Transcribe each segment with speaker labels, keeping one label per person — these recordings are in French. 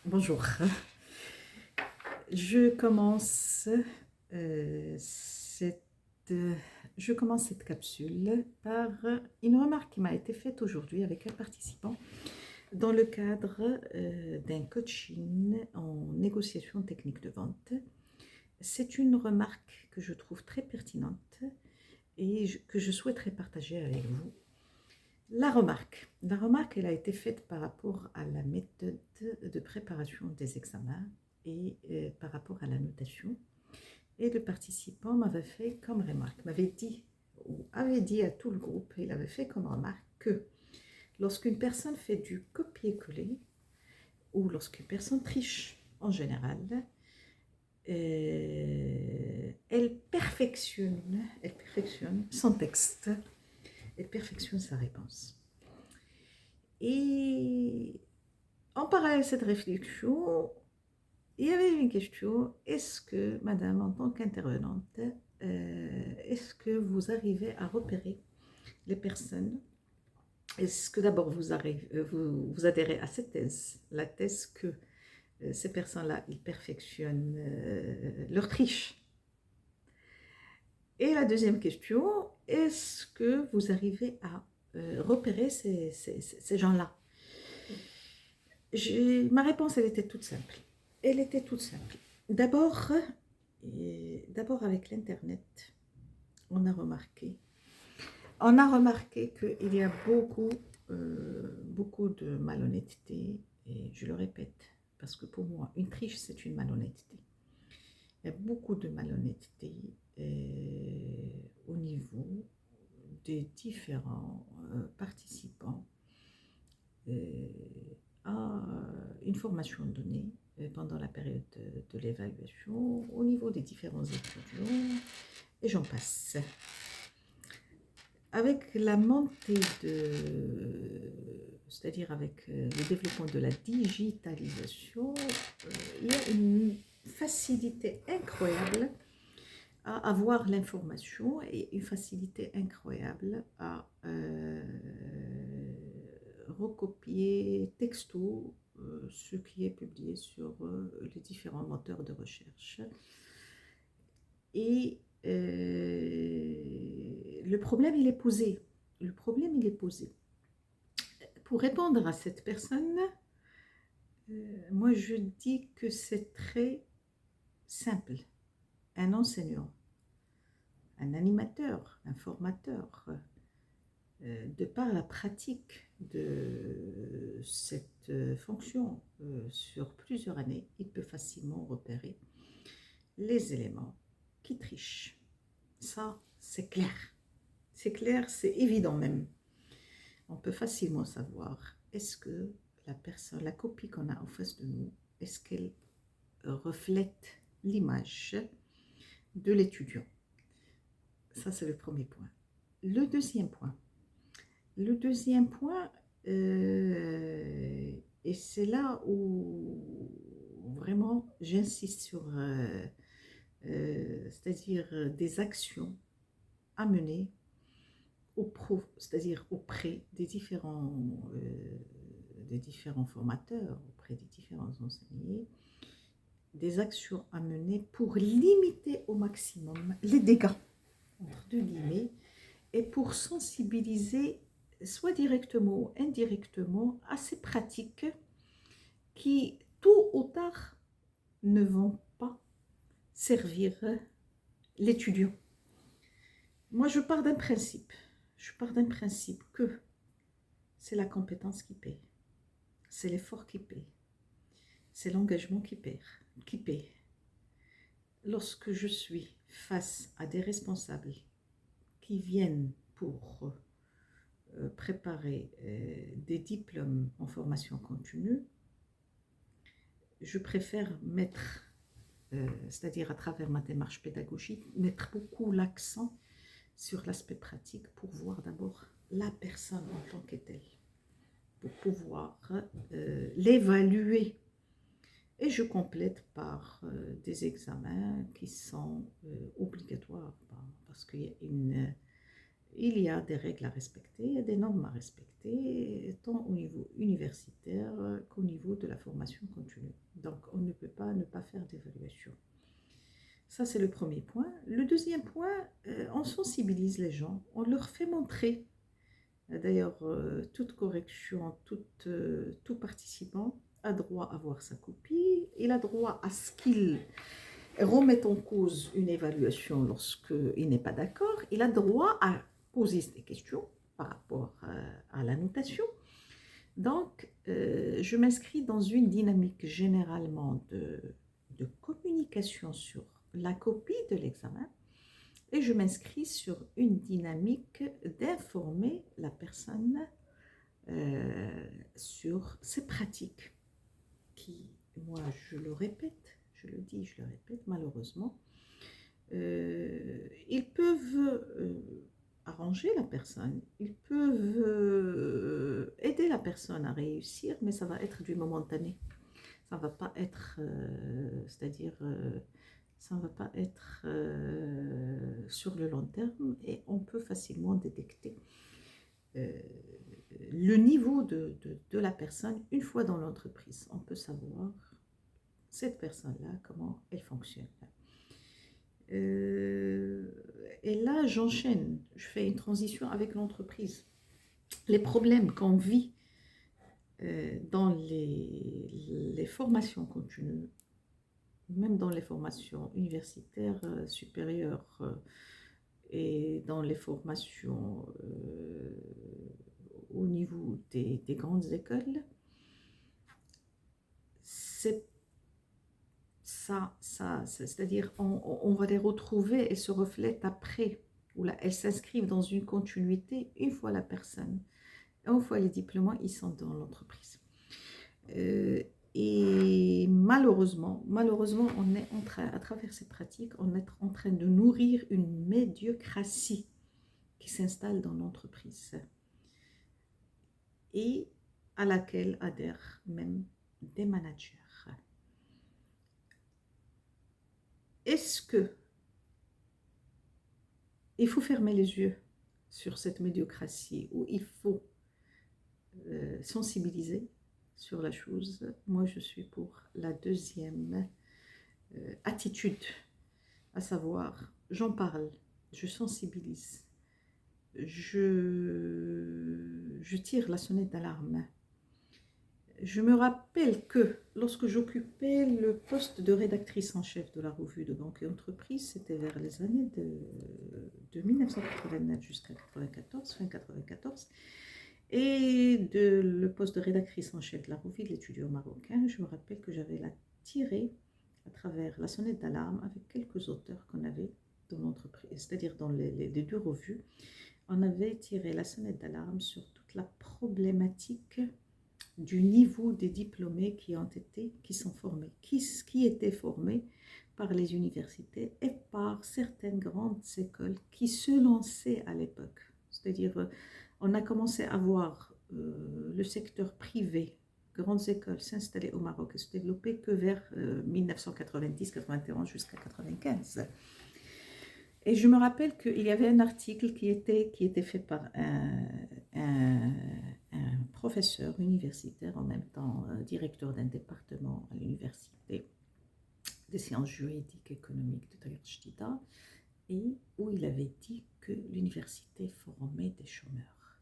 Speaker 1: Bonjour. Je commence, cette, je commence cette capsule par une remarque qui m'a été faite aujourd'hui avec un participant dans le cadre d'un coaching en négociation technique de vente. C'est une remarque que je trouve très pertinente et que je souhaiterais partager avec vous. La remarque, elle a été faite par rapport à la méthode de préparation des examens et par rapport à la notation. Et le participant m'avait fait comme remarque, m'avait dit, ou avait dit à tout le groupe, il avait fait comme remarque que lorsqu'une personne fait du copier-coller, ou lorsqu'une personne triche en général, elle perfectionne son texte, elle perfectionne sa réponse. Et en parallèle à cette réflexion, il y avait une question, est-ce que, madame, en tant qu'intervenante, est-ce que vous arrivez à repérer les personnes? Est-ce que d'abord vous adhérez à cette thèse, la thèse que ces personnes-là, ils perfectionnent leur triche? Et la deuxième question, est-ce que vous arrivez à repérer ces gens-là? Ma réponse, elle était toute simple. Elle était toute simple. D'abord avec l'Internet, on a remarqué, qu'il y a beaucoup de malhonnêteté, et je le répète, parce que pour moi, une triche, c'est une malhonnêteté. Il y a beaucoup de malhonnêteté au niveau des différents participants à une formation donnée pendant la période de l'évaluation, au niveau des différents étudiants, et j'en passe. Avec la montée c'est-à-dire avec le développement de la digitalisation, il y a une facilité incroyable à avoir l'information et une facilité incroyable à recopier texto ce qui est publié sur les différents moteurs de recherche. Et le problème, il est posé. Pour répondre à cette personne, moi je dis que c'est très simple. Un enseignant, un animateur, un formateur, de par la pratique de cette fonction sur plusieurs années, il peut facilement repérer les éléments qui trichent. Ça, c'est clair. C'est clair, c'est évident même. On peut facilement savoir, est-ce que la copie qu'on a en face de nous, est-ce qu'elle reflète l'image de l'étudiant? Ça, c'est le premier point. Le deuxième point, et c'est là où vraiment j'insiste sur, c'est-à-dire des actions à mener c'est-à-dire auprès des différents formateurs, auprès des différents enseignants, des actions à mener pour limiter au maximum les dégâts, entre deux guillemets, et pour sensibiliser, soit directement ou indirectement, à ces pratiques qui, tôt ou tard, ne vont pas servir l'étudiant. Moi, je pars d'un principe. Que c'est la compétence qui paie, c'est l'effort qui paie, c'est l'engagement qui paie. Lorsque je suis face à des responsables qui viennent pour préparer des diplômes en formation continue, je préfère mettre, c'est-à-dire à travers ma démarche pédagogique, mettre beaucoup l'accent sur l'aspect pratique pour voir d'abord la personne en tant que telle, pour pouvoir l'évaluer. Et je complète par des examens qui sont obligatoires parce qu'il y a il y a des règles à respecter, il y a des normes à respecter, tant au niveau universitaire qu'au niveau de la formation continue. Donc, on ne peut pas ne pas faire d'évaluation. Ça, c'est le premier point. Le deuxième point, on sensibilise les gens, on leur fait montrer. D'ailleurs, toute correction, tout participant a droit à voir sa copie, il a droit à ce qu'il remette en cause une évaluation lorsqu'il n'est pas d'accord, il a droit à poser des questions par rapport à la notation. Donc, je m'inscris dans une dynamique généralement de communication sur la copie de l'examen et je m'inscris sur une dynamique d'informer la personne sur ses pratiques qui, moi, je le répète, je le dis, je le répète, malheureusement, ils peuvent arranger la personne, ils peuvent aider la personne à réussir, mais ça va être du momentané. Ça ne va pas être, c'est-à-dire, ça ne va pas être sur le long terme et on peut facilement détecter le niveau de la personne une fois dans l'entreprise. On peut savoir cette personne-là, comment elle fonctionne. Et là, j'enchaîne, je fais une transition avec l'entreprise. Les problèmes qu'on vit dans les formations continues, même dans les formations universitaires supérieures et dans les formations au niveau des grandes écoles, c'est ça, c'est-à-dire on va les retrouver, elles se reflètent après, ou là, elles s'inscrivent dans une continuité une fois la personne, une fois les diplômes, ils sont dans l'entreprise. Et malheureusement, on est en train, à travers ces pratiques, on est en train de nourrir une médiocratie qui s'installe dans l'entreprise et à laquelle adhèrent même des managers. Est-ce que il faut fermer les yeux sur cette médiocratie ou il faut sensibiliser sur la chose? Moi, je suis pour la deuxième attitude, à savoir, j'en parle, je sensibilise, je tire la sonnette d'alarme. Je me rappelle que lorsque j'occupais le poste de rédactrice en chef de la revue de Banque et Entreprise, c'était vers les années de 1989 jusqu'à 94, fin 94, et le poste de rédactrice en chef de la revue de l'étudiant marocain, je me rappelle que j'avais tiré à travers la sonnette d'alarme avec quelques auteurs qu'on avait dans l'entreprise, c'est-à-dire dans les deux revues, on avait tiré la sonnette d'alarme sur toute la problématique du niveau des diplômés qui sont formés, qui étaient formés par les universités et par certaines grandes écoles qui se lançaient à l'époque. C'est-à-dire, on a commencé à voir le secteur privé, grandes écoles s'installer au Maroc et se développer que vers 1990-91 jusqu'à 1995. Et je me rappelle qu'il y avait un article qui était fait par un professeur universitaire, en même temps directeur d'un département à l'université des sciences juridiques et économiques de Tariq Jdida, et où il avait dit que l'université formait des chômeurs,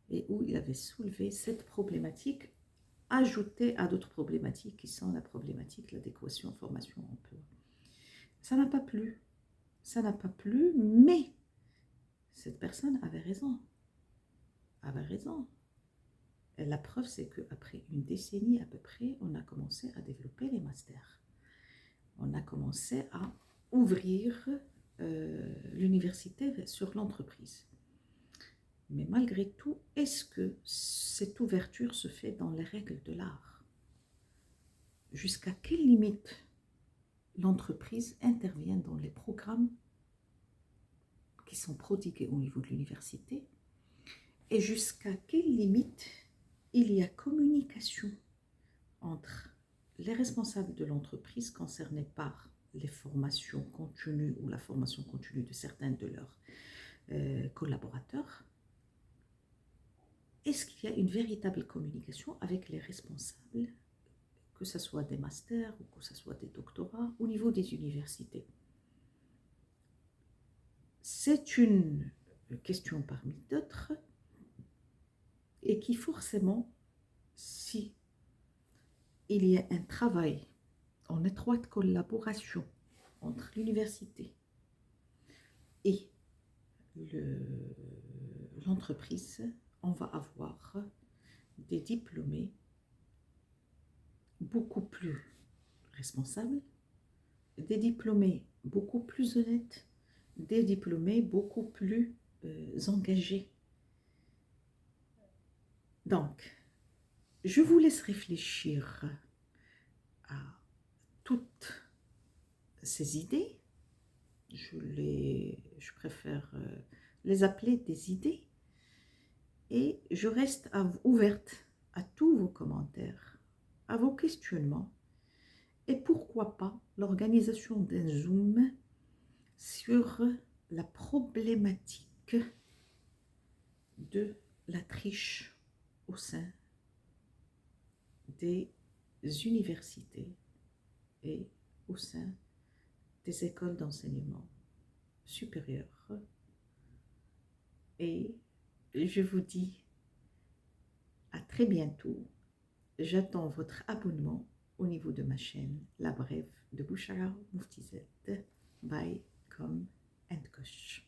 Speaker 1: et où il avait soulevé cette problématique, ajoutée à d'autres problématiques qui sont la problématique de l'adéquation formation-emploi. Ça n'a pas plu. Ça n'a pas plu, mais cette personne avait raison. Avait raison. Et la preuve, c'est qu'après une décennie à peu près, on a commencé à développer les masters. On a commencé à ouvrir l'université sur l'entreprise. Mais malgré tout, est-ce que cette ouverture se fait dans les règles de l'art? Jusqu'à quelle limite l'entreprise intervient dans les programmes qui sont prodigués au niveau de l'université et jusqu'à quelle limite il y a communication entre les responsables de l'entreprise concernés par les formations continues ou la formation continue de certains de leurs collaborateurs? Est-ce qu'il y a une véritable communication avec les responsables, que ce soit des masters ou que ce soit des doctorats, au niveau des universités? C'est une question parmi d'autres et qui forcément, si il y a un travail en étroite collaboration entre l'université et l'entreprise, on va avoir des diplômés beaucoup plus responsables, des diplômés beaucoup plus honnêtes, des diplômés beaucoup plus engagés. Donc, je vous laisse réfléchir à toutes ces idées. Je préfère les appeler des idées. Et je reste ouverte à tous vos commentaires, à vos questionnements. Et pourquoi pas l'organisation d'un Zoom sur la problématique de la triche au sein des universités et au sein des écoles d'enseignement supérieur. Et je vous dis à très bientôt. J'attends votre abonnement au niveau de ma chaîne La Brève de Bouchara Moufti Z. Bye, come and kosh.